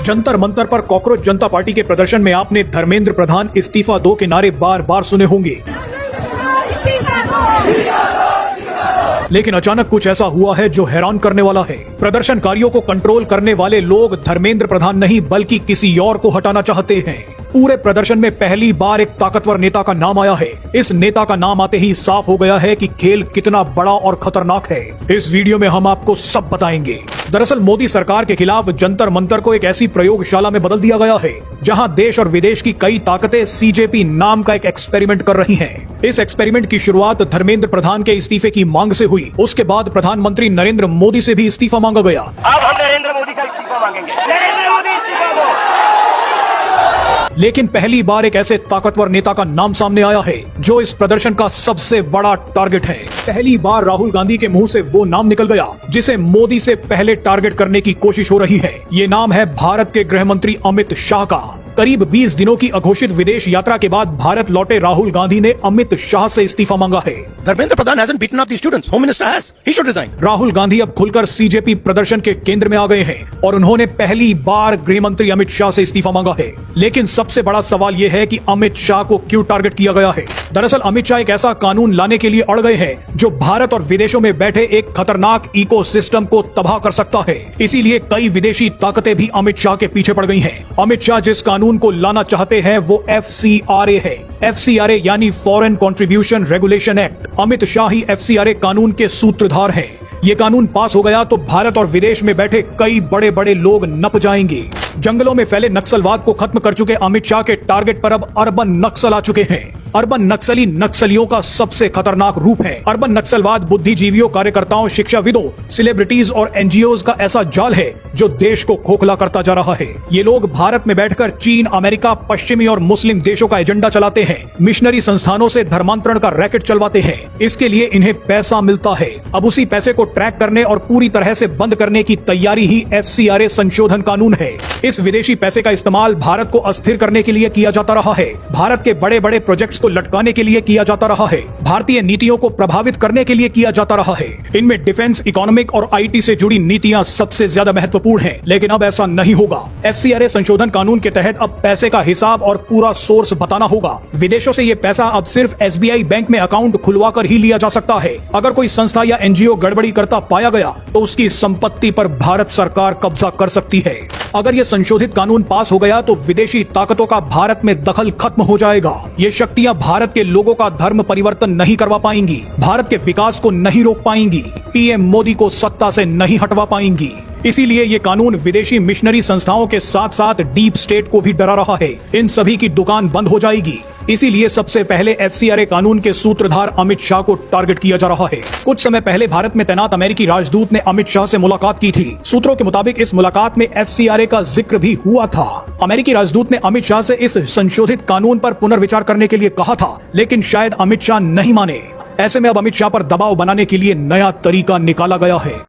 जंतर मंतर पर कॉकरोच जनता पार्टी के प्रदर्शन में आपने धर्मेंद्र प्रधान इस्तीफा दो के नारे बार बार सुने होंगे। लेकिन अचानक कुछ ऐसा हुआ है जो हैरान करने वाला है। प्रदर्शनकारियों को कंट्रोल करने वाले लोग धर्मेंद्र प्रधान नहीं बल्कि किसी और को हटाना चाहते हैं। पूरे प्रदर्शन में पहली बार एक ताकतवर नेता का नाम आया है। इस नेता का नाम आते ही साफ हो गया है कि खेल कितना बड़ा और खतरनाक है। इस वीडियो में हम आपको सब बताएंगे। दरअसल मोदी सरकार के खिलाफ जंतर मंतर को एक ऐसी प्रयोगशाला में बदल दिया गया है जहां देश और विदेश की कई ताकतें सीजेपी नाम का एक एक्सपेरिमेंट कर रही हैं। इस एक्सपेरिमेंट की शुरुआत धर्मेंद्र प्रधान के इस्तीफे की मांग से हुई। उसके बाद प्रधानमंत्री नरेंद्र मोदी से भी इस्तीफा मांगा गया। अब हम नरेंद्र मोदी का इस्तीफा मांगेंगे। नरेंद्र मोदी इस्तीफा दो। लेकिन पहली बार एक ऐसे ताकतवर नेता का नाम सामने आया है जो इस प्रदर्शन का सबसे बड़ा टारगेट है। पहली बार राहुल गांधी के मुंह से वो नाम निकल गया जिसे मोदी से पहले टारगेट करने की कोशिश हो रही है। ये नाम है भारत के गृह मंत्री अमित शाह का। करीब 20 दिनों की अघोषित विदेश यात्रा के बाद भारत लौटे राहुल गांधी ने अमित शाह से इस्तीफा मांगा है। Dharmendra Pradhan hasn't beaten up the students. Home Minister has. He should resign. Rahul Gandhi अब खुलकर सीजेपी प्रदर्शन के केंद्र में आ गए हैं और उन्होंने पहली बार गृह मंत्री अमित शाह से इस्तीफा मांगा है। लेकिन सबसे बड़ा सवाल यह है कि अमित शाह को क्यों टारगेट किया गया है। दरअसल अमित शाह एक ऐसा कानून लाने के लिए अड़ गए हैं जो भारत और विदेशों में बैठे एक खतरनाक इकोसिस्टम को तबाह कर सकता है। इसीलिए कई विदेशी ताकतें भी अमित शाह के पीछे पड़ गई हैं। अमित शाह जिस कानून को लाना चाहते हैं वो FCRA है। FCRA यानी foreign contribution regulation act. Amit Shah ही FCRA कानून के सूत्रधार हैं। ये कानून पास हो गया तो भारत और विदेश में बैठे कई बड़े बड़े लोग नप जाएंगे। जंगलों में फैले नक्सलवाद को खत्म कर चुके अमित शाह के टारगेट पर अब अर्बन नक्सल आ चुके हैं। अर्बन नक्सली नक्सलियों का सबसे खतरनाक रूप है। अर्बन नक्सलवाद बुद्धिजीवियों, कार्यकर्ताओं, शिक्षाविदों, सेलिब्रिटीज और NGOs का ऐसा जाल है जो देश को खोखला करता जा रहा है। ये लोग भारत में बैठकर चीन, अमेरिका, पश्चिमी और मुस्लिम देशों का एजेंडा चलाते हैं। मिशनरी संस्थानों से धर्मांतरण का रैकेट चलवाते हैं। इसके लिए इन्हें पैसा मिलता है। अब उसी पैसे को ट्रैक करने और पूरी तरह से बंद करने की तैयारी ही FCRA संशोधन कानून है। इस विदेशी पैसे का इस्तेमाल भारत को अस्थिर करने के लिए किया जाता रहा है। भारत के बड़े बड़े प्रोजेक्ट्स को लटकाने के लिए किया जाता रहा है। भारतीय नीतियों को प्रभावित करने के लिए किया जाता रहा है। इनमें डिफेंस, इकोनॉमिक और IT से जुड़ी नीतियां सबसे ज्यादा महत्वपूर्ण हैं। लेकिन अब ऐसा नहीं होगा। FCRA संशोधन कानून के तहत अब पैसे का हिसाब और पूरा सोर्स बताना होगा। विदेशों से ये पैसा अब सिर्फ SBI बैंक में अकाउंट खुलवाकर ही लिया जा सकता है। अगर कोई संस्था या NGO गड़बड़ी करता पाया गया तो उसकी संपत्ति पर भारत सरकार कब्जा कर सकती है। अगर ये संशोधित कानून पास हो गया तो विदेशी ताकतों का भारत में दखल खत्म हो जाएगा। ये शक्तियां भारत के लोगों का धर्म परिवर्तन नहीं करवा पाएंगी, भारत के विकास को नहीं रोक पाएंगी, PM मोदी को सत्ता से नहीं हटवा पाएंगी। इसीलिए ये कानून विदेशी मिशनरी संस्थाओं के साथ साथ डीप स्टेट को भी डरा रहा है। इन सभी की दुकान बंद हो जाएगी। इसीलिए सबसे पहले FCRA कानून के सूत्रधार अमित शाह को टारगेट किया जा रहा है। कुछ समय पहले भारत में तैनात अमेरिकी राजदूत ने अमित शाह से मुलाकात की थी। सूत्रों के मुताबिक इस मुलाकात में FCRA का जिक्र भी हुआ था। अमेरिकी राजदूत ने अमित शाह से इस संशोधित कानून पर पुनर्विचार करने के लिए कहा था, लेकिन शायद अमित शाह नहीं माने। ऐसे में अब अमित शाह पर दबाव बनाने के लिए नया तरीका निकाला गया है।